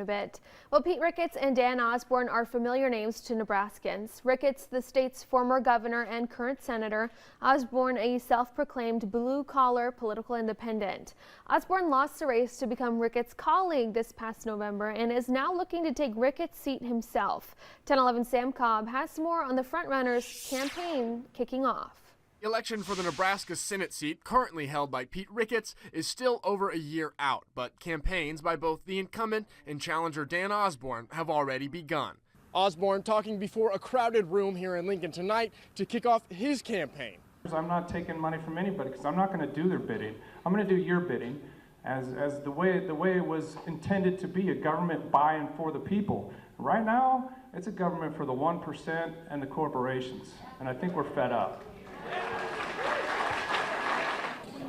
A bit. Well, Pete Ricketts and Dan Osborn are familiar names to Nebraskans. Ricketts, the state's former governor and current senator. Osborn, a self-proclaimed blue-collar political independent. Osborn lost the race to become Ricketts' colleague this past November and is now looking to take Ricketts' seat himself. 1011 Sam Cobb has more on the frontrunner's campaign kicking off. The election for the Nebraska Senate seat, currently held by Pete Ricketts, is still over a year out, but campaigns by both the incumbent and challenger Dan Osborn have already begun. Osborn talking before a crowded room here in Lincoln tonight to kick off his campaign. I'm not taking money from anybody because I'm not going to do their bidding. I'm going to do your bidding as the way it was intended to be, a government by and for the people. Right now, it's a government for the 1% and the corporations, and I think we're fed up.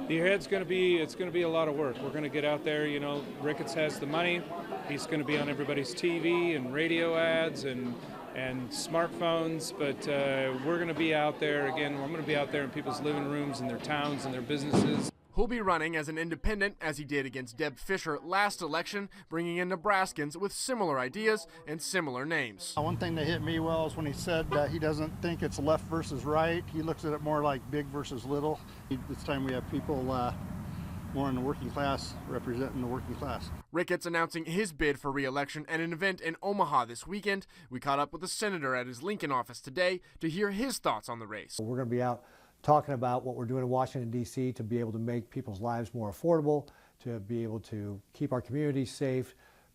It's going to be a lot of work. We're going to get out there. You know, Ricketts has the money. He's going to be on everybody's TV and radio ads and smartphones. But we're going to be out there again. I'm going to be out there in people's living rooms and their towns and their businesses. Who'll be running as an independent, as he did against Deb Fisher last election, bringing in Nebraskans with similar ideas and similar names. One thing that hit me well is when he said he doesn't think it's left versus right. He looks at it more like big versus little. This time we have people more in the working class representing the working class. Ricketts announcing his bid for re-election at an event in Omaha this weekend. We caught up with the senator at his Lincoln office today to hear his thoughts on the race. We're going to be out talking about what we're doing in Washington, D.C. to be able to make people's lives more affordable, to be able to keep our communities safe,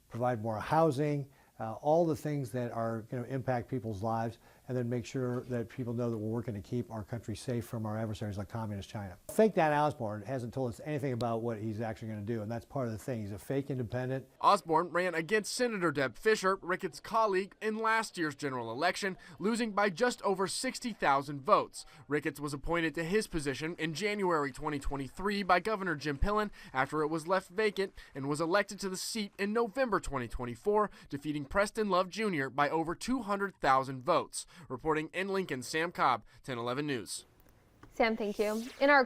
provide more housing, all the things that are going to impact people's lives, and then make sure that people know that we're working to keep our country safe from our adversaries like Communist China. Fake Dan Osborn hasn't told us anything about what he's actually going to do, and that's part of the thing. He's a fake independent. Osborn ran against Senator Deb Fisher, Ricketts' colleague, in last year's general election, losing by just over 60,000 votes. Ricketts was appointed to his position in January 2023 by Governor Jim Pillen after it was left vacant, and was elected to the seat in November 2024, defeating Preston Love Jr. by over 200,000 votes. Reporting in Lincoln, Sam Cobb, 1011 News. Sam, thank you. In our